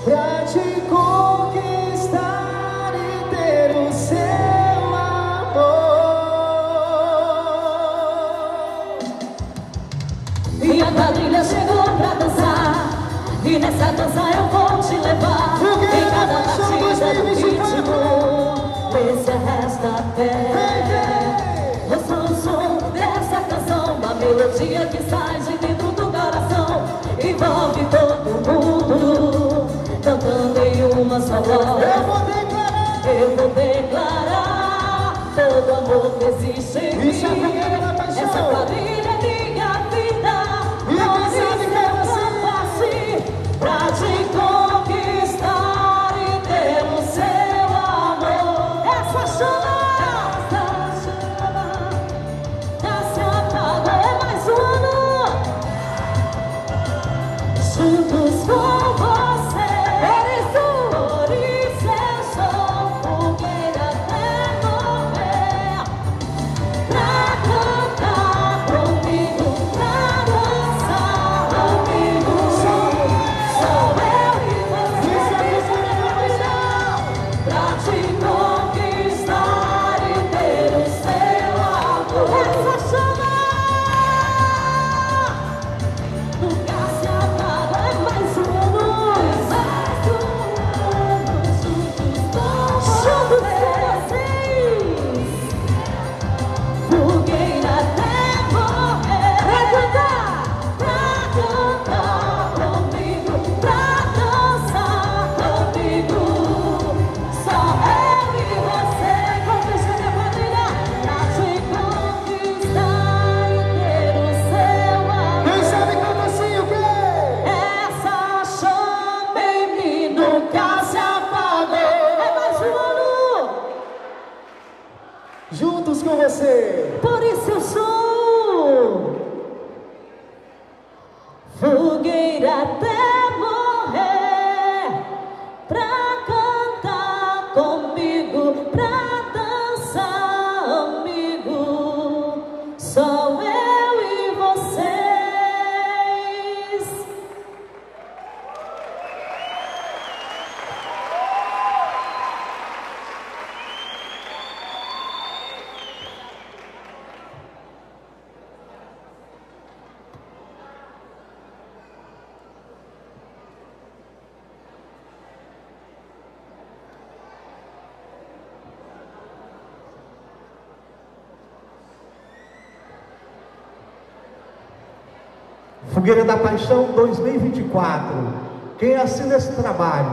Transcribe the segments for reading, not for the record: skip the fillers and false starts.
pra te conquistar e ter o seu amor. E a quadrilha chegou pra dançar, e nessa dança eu vou te levar. Em cada batida do ritmo, esse é resta pé. Eu sou o som dessa canção, uma melodia que sai de dentro do coração. Envolve todo mundo, cantando em uma só voz. Eu vou declarar todo amor que existe em mim. Essa quadrilha é minha vida. Pra te conquistar e ter o seu amor. Essa chama já se apagou. É mais um ano juntos com você. Por isso eu sou fogueira até morrer. Pra cantar comigo, pra dançar comigo. Sou eu e você, pra te conquistar e ter o seu amor. Essa chama nunca se apaga. É mais um ano juntos com vocês. Fogueira até morrer. Pra cantar comigo, pra dançar comigo. Só eu e você, conquista minha quadrilha. Pra te conquistar e ter o seu amor. Quem sabe canta assim o quê? Essa chama em mim nunca se apagou. É mais um ano. Juntos com você. Por isso eu sou fogueira até morrer. Pra cantar comigo, pra dançar amigo. Só eu e vocês. Fogueira da Paixão 2024. Quem assina esse trabalho?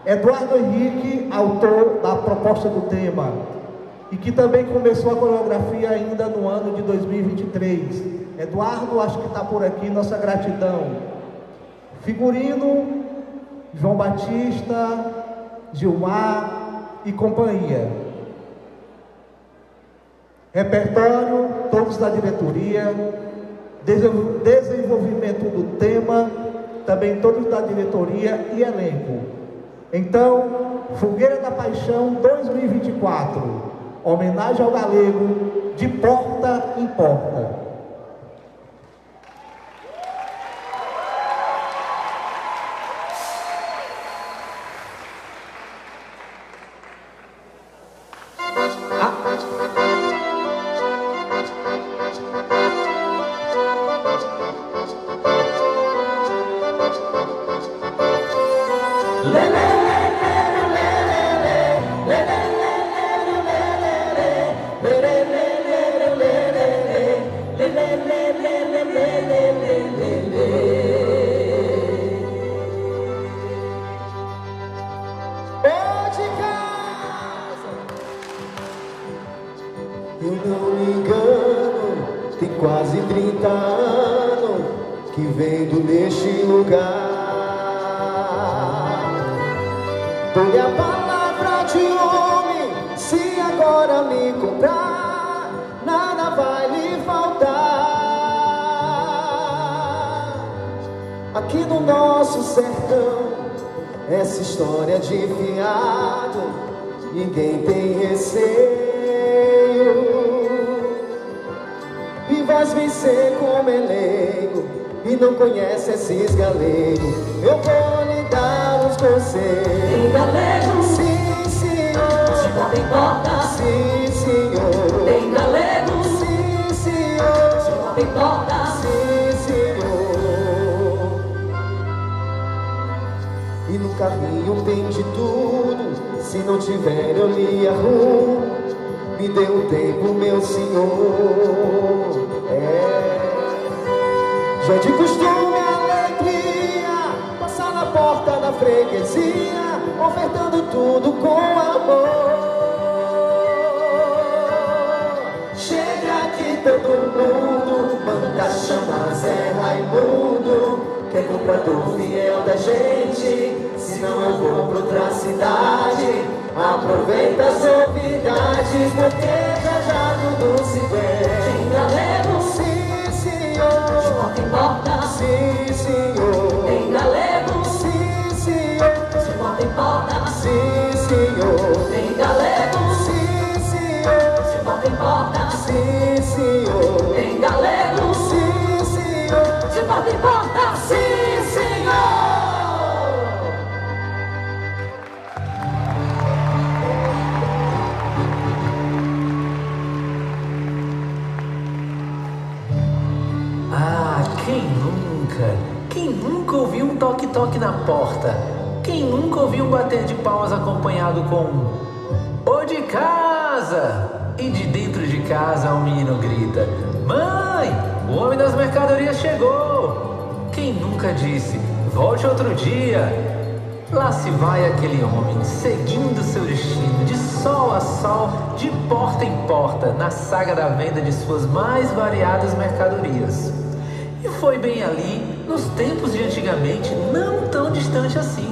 Eduardo Henrique, autor da proposta do tema, e que também começou a coreografia ainda no ano de 2023. Eduardo, acho que está por aqui, nossa gratidão. Figurino, João Batista, Gilmar e companhia. Repertório, todos da diretoria. Desenvolvimento do tema, também todos da diretoria e elenco. Então, Fogueira da Paixão 2024, homenagem ao galego, de porta em porta. Eu não me engano, tem quase 30 anos que vendo neste lugar. Dou-lhe a palavra de homem, se agora me comprar, nada vai lhe faltar. Aqui no nosso sertão, essa história de fiado, ninguém tem receio. E vais vencer como elenco, e não conhece esses galegos. Eu vou lhe dar os você. Em galego, Sim, senhor. de porta em porta. Sim, senhor. Em galego, Sim, senhor. de porta em porta. Sim, senhor. E no caminho tem de tudo. Se não tiver, eu lhe arrumo. Me dê um tempo, meu senhor. Já de costume a alegria, passar na porta da freguesia, ofertando tudo com amor. Chega aqui todo mundo, manda chamar Zé Raimundo, que é comprador fiel da gente, senão eu vou pra outra cidade. Aproveita as novidades, porque já tudo se vê. Em galego, Sim, senhor. de porta em porta. Sim, senhor. Em galego, Sim, senhor. de porta em porta. Sim, senhor. Em galego, Sim, senhor. de porta em porta. Sim, senhor. Em galego, Sim, senhor. de porta em porta. Sim, senhor. Ah, quem nunca ouviu um toque-toque na porta? Quem nunca ouviu um bater de palmas acompanhado com "Ô de casa!" E de dentro de casa o menino grita: "Mãe, o homem das mercadorias chegou!" Quem nunca disse: "Volte outro dia"? Lá se vai aquele homem, seguindo seu destino, de sol a sol, de porta em porta, na saga da venda de suas mais variadas mercadorias. E foi bem ali, nos tempos de antigamente, não tão distante assim.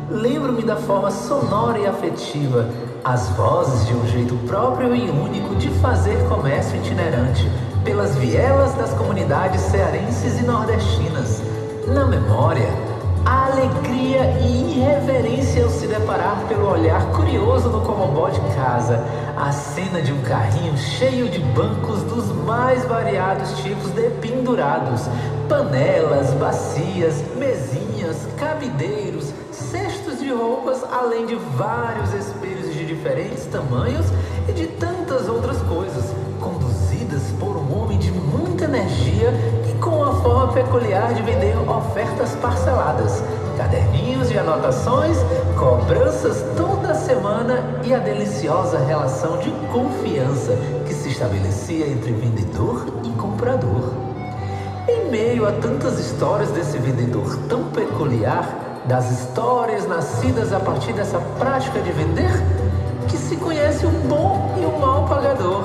Lembro-me da forma sonora e afetiva, as vozes de um jeito próprio e único de fazer comércio itinerante, pelas vielas das comunidades cearenses e nordestinas. Na memória, a alegria e irreverência ao se deparar pelo olhar curioso no comobó de casa, a cena de um carrinho cheio de bancos dos mais variados tipos dependurados, panelas, bacias, mesinhas, cabideiros, cestos de roupas, além de vários espelhos de diferentes tamanhos e de tantas outras coisas, conduzidas por um homem de muita energia e com uma forma peculiar de vender ofertas parceladas, caderninhos de anotações, cobranças toda semana e a deliciosa relação de confiança que se estabelecia entre vendedor e comprador. Em meio a tantas histórias desse vendedor tão peculiar, das histórias nascidas a partir dessa prática de vender, que se conhece o bom e o mau pagador,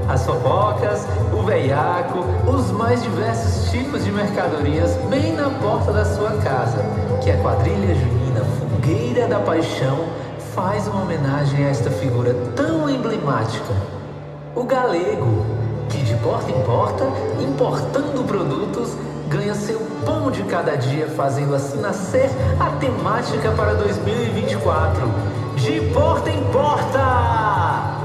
as fofocas, o veiaco, os mais diversos tipos de mercadorias bem na porta da sua casa, que a quadrilha junina Fogueira da Paixão faz uma homenagem a esta figura tão emblemática. O galego, que de porta em porta, importando produtos, ganha seu pão de cada dia, fazendo assim nascer a temática para 2024. De porta em porta!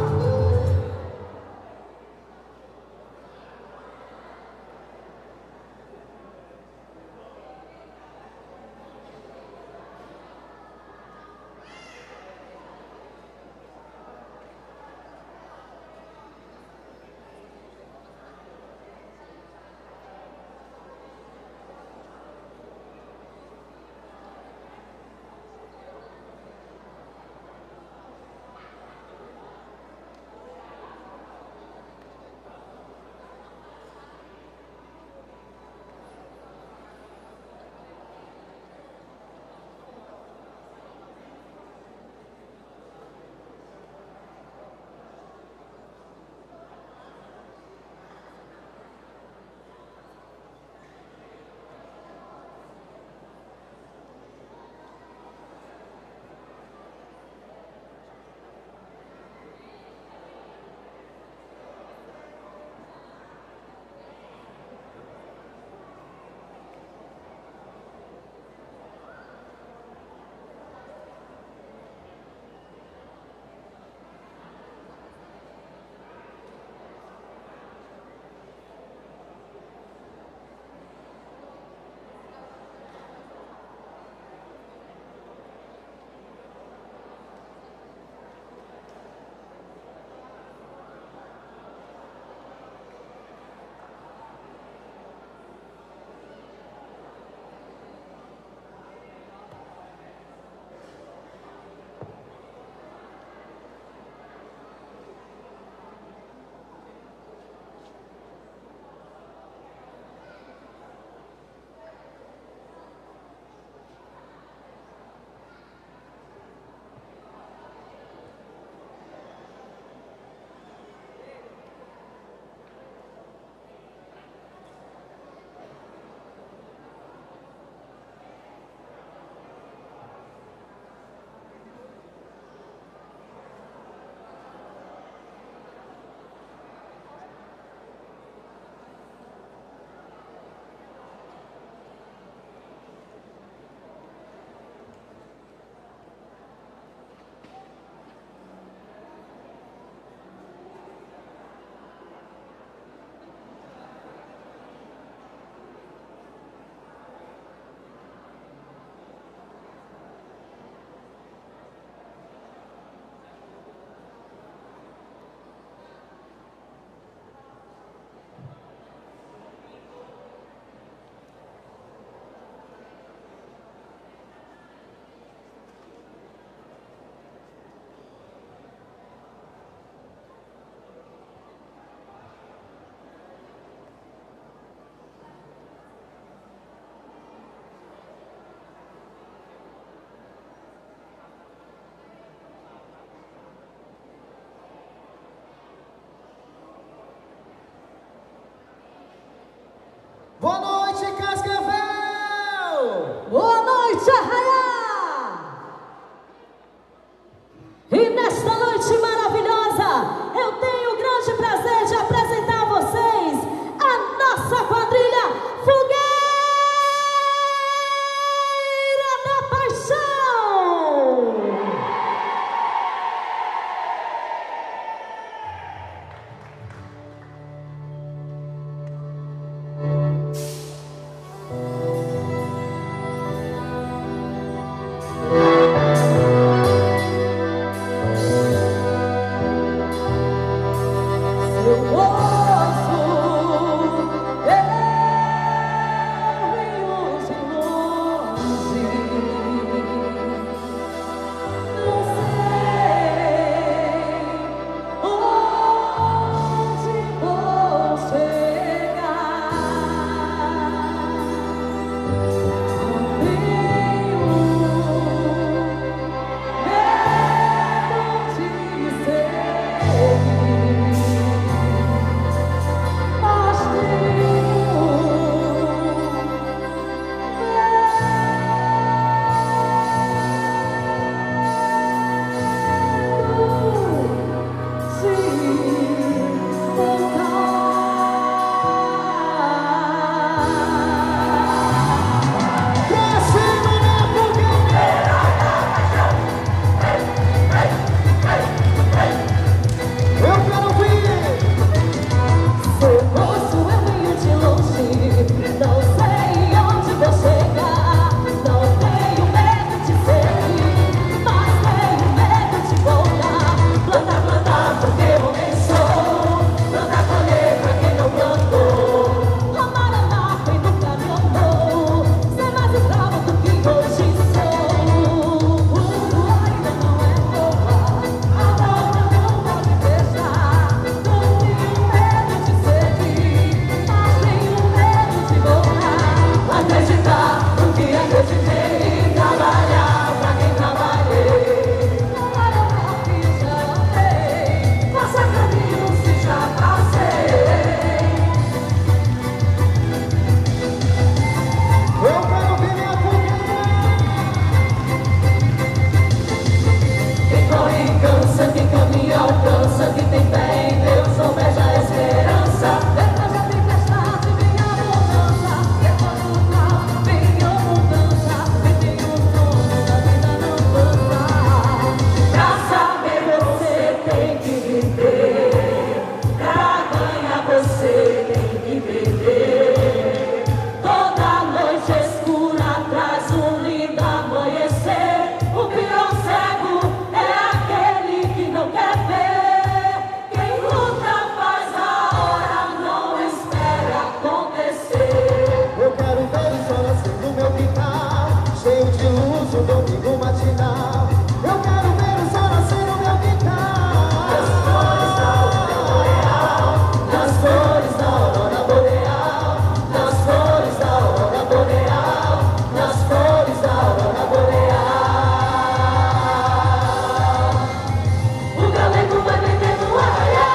luz, um domingo matinal. Eu quero ver o sol nascer no meu quintal. Nas flores da aurora boreal, nas flores da aurora boreal, nas flores da aurora boreal, nas flores da aurora boreal. O galego vai vender no arraial.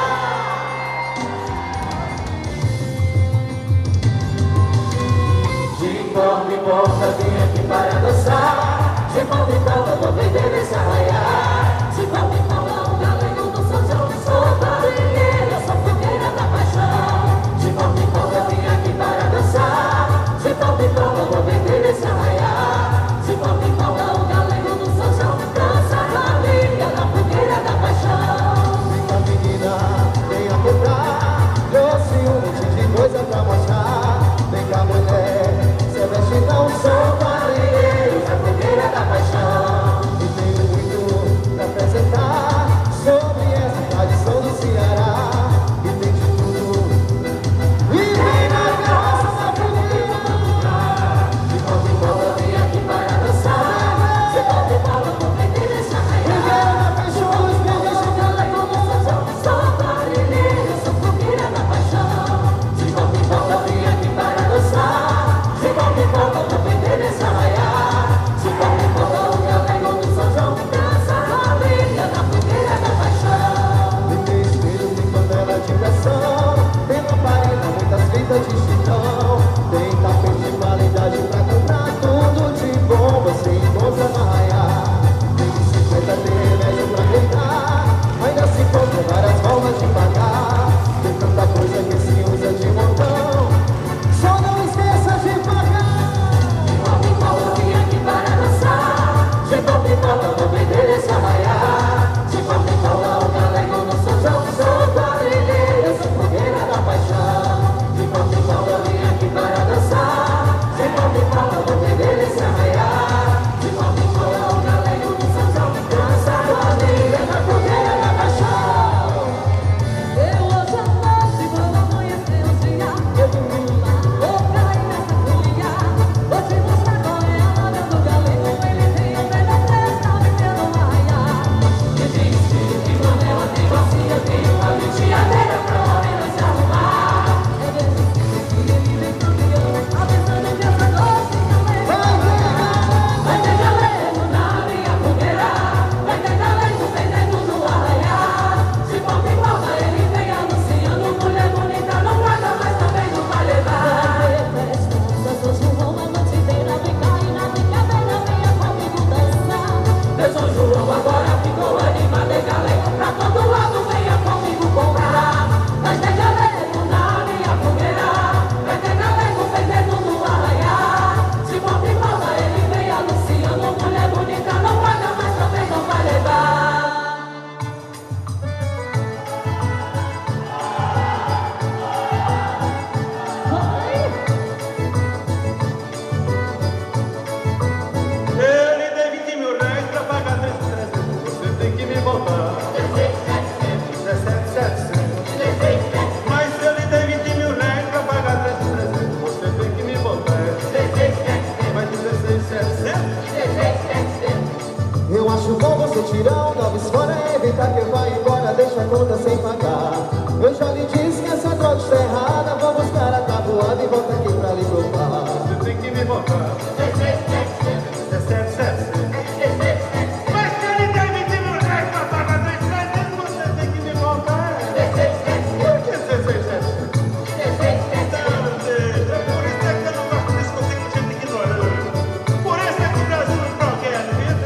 De porta em porta vim aqui para dançar. De porta em porta vou vender nesse arraial. De porta em porta o galego do São João. Sou quadrilheiro, eu sou fogueira da paixão. De porta em porta vim aqui para dançar. De porta em porta vou vender nesse arraial. De porta em porta o galego do São João. Dança a liga da fogueira da paixão. Vem cá menina, venha quebrar. Trouxe um monte de coisa pra mostrar. Vem cá mulher, cê veste não sou quadrilheiro da fogueira da paixão. E tenho muito pra apresentar sobre essa tradição do Ceará. E tem de tudo. E vem na carroça da fogueira. De volta em volta vem aqui para dançar. De volta em volta vou vender nesse arraial. Na paixão dos beijos do galego do São João. Sou quadrilheiro, sou fogueira da paixão. De volta em volta vem aqui para dançar. De volta em volta vou vender nesse arraial. De volta em volta o galego do São João. Dança a liga da fogueira da paixão. E tem espelho, tem panela de pressão. Tem lamparina, muitas fitas de chitão. Tem tapete de qualidade pra comprar tudo de bom. Você encontra no arraial. Tem bicicleta, tem remédio pra cuidar. Ainda se encontra várias formas de pagar. Tem tanta coisa que se usa de montão. Só não esqueça de pagar. De volta em volta vim aqui para dançar. De volta em volta vou vender esse arraial. De volta em volta o galego do São João. Sou quadrilheiro, sou fogueira da paixão. De volta em volta vim aqui para dançar. De volta em volta vou vender esse arraial. De volta em volta o galego do São João. Dança a liga da fogueira da paixão. Eu hoje à noite, quando amanhecer o dia, eu dormi lá, vou cair nessa folia. Vou te mostrar qual é a moda do galego. Ele tem o melhor preço, tá vendendo no arraial. E tem espelho, tem panela, tem bacia, tem uma penteadeira pra homem não se arrumar. É desse tipo que ele vem campeão, avisando que essa noite também Vai ter galego na minha fogueira. Vai ter galego vendendo no arraial. De volta em volta ele vem anunciando. Mulher bonita não guarda, mas também não vai levar. São João a noite inteira, vem cá e na brincadeira, venha comigo dançar. Meu São João agora ficou animado. É galego pra todo lado, venha comigo comprar. Vai ter galego na minha fogueira. Vai ter galego vendendo no arraial. De volta em volta ele vem anunciando. Mulher bonita não guarda, mas também não vai levar. Ele deu 20 mil reais pra pagar 300. Você tem que me voltar. 17,700. Mas se ele deu 20 mil reais pra pagar 300, você tem que me voltar. Mas 16,700? Eu acho bom você tirar um noves fora, evitar que eu vá embora, deixa a conta sem pagar. Eu já lhe disse que essa droga está errada. Vou buscar a tabuada e volta aqui pra lhe provar. Você tem que me voltar. 17,700. Mas se ele deu 20 mil reais pra pagar 300, você tem que me voltar. Por que 16,700? É por isso é que eu não gosto de discutir com gente ignorante. Por isso é que o Brasil não progressa, viu?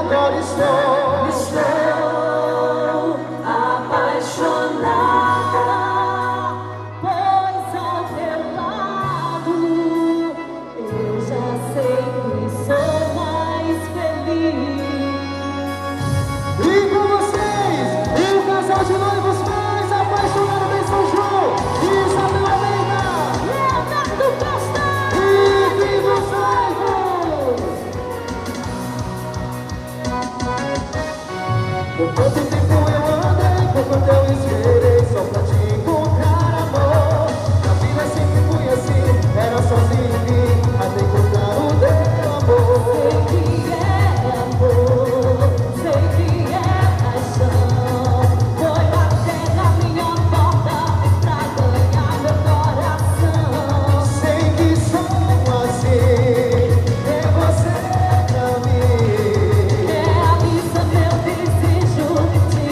agora estou apaixonada, pois ao teu lado eu já sei que sou mais feliz. E com vocês, o casal de noivos mais apaixonado de São João, Isabel Almeida, Leonardo Costa e vivos noivos. Por quanto tempo eu andei, por quanto eu esperei só pra te encontrar, amor. Na vida sempre fui assim, era sozinho em mim, até encontrar o teu amor. sei que é amor, sei que é paixão. Foi bater na minha porta pra ganhar meu coração. Sei que sou assim, é você pra mim. Realiza meu desejo de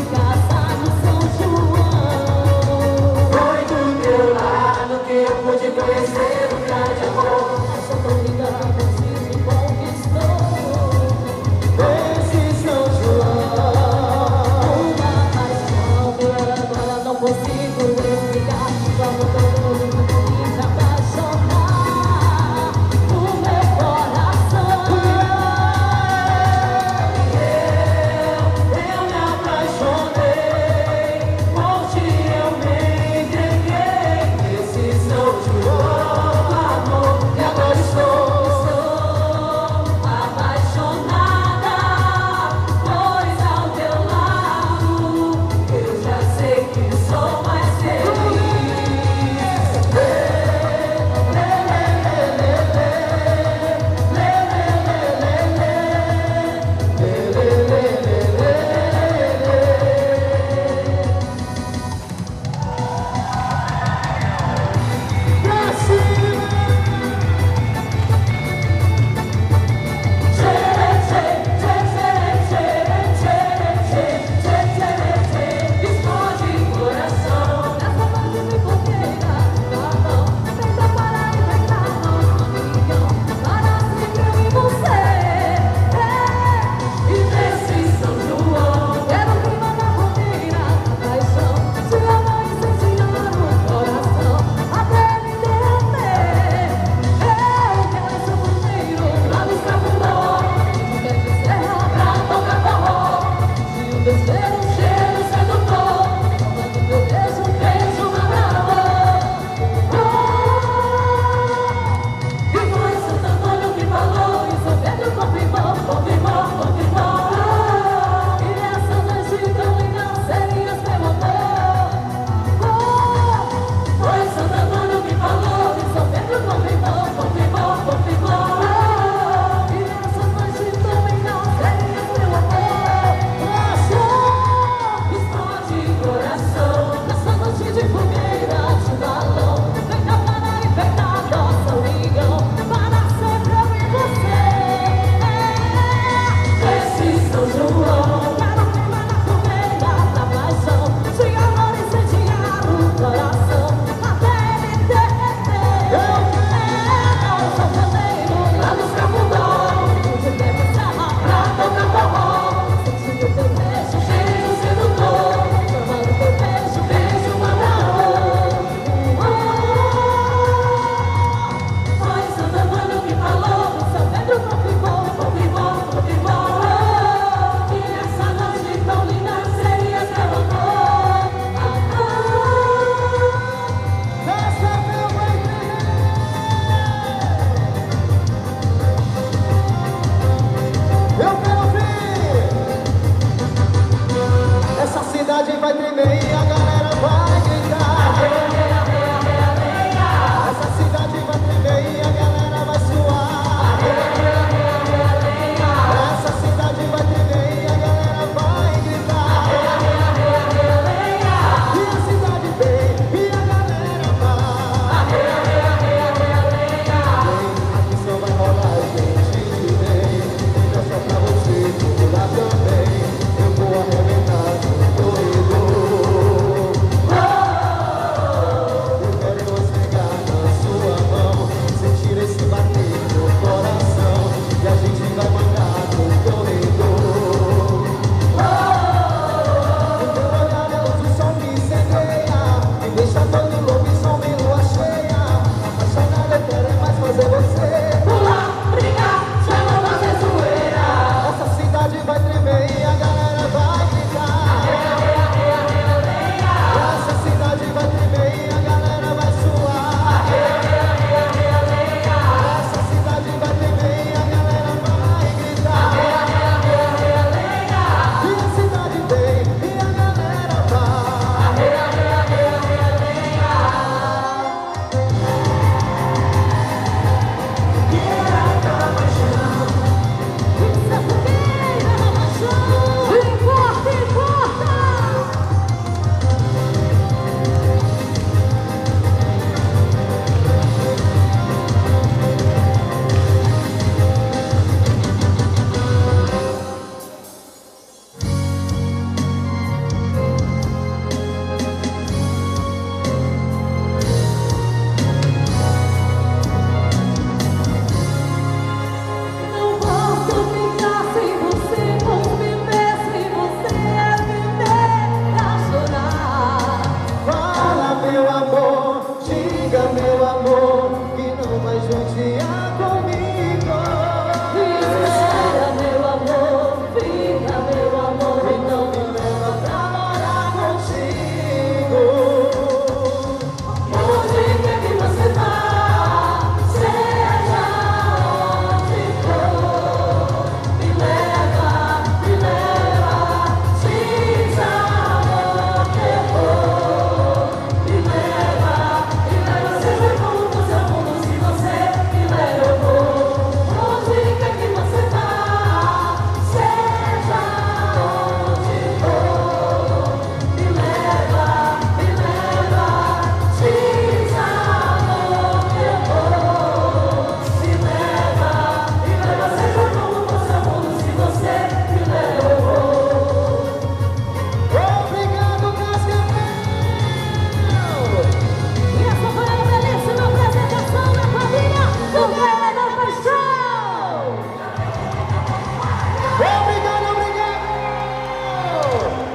Obrigado, obrigado!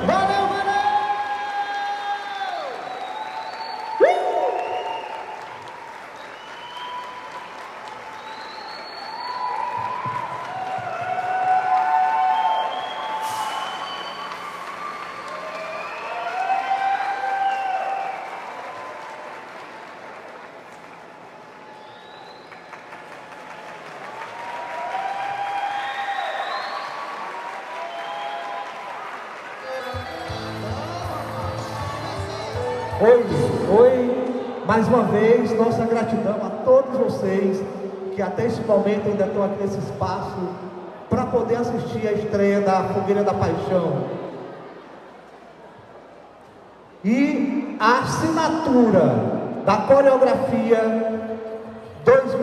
Valeu, valeu! Oi, mais uma vez, nossa gratidão a todos vocês que até esse momento ainda estão aqui nesse espaço para poder assistir a estreia da Fogueira da Paixão. E a assinatura da coreografia 2020.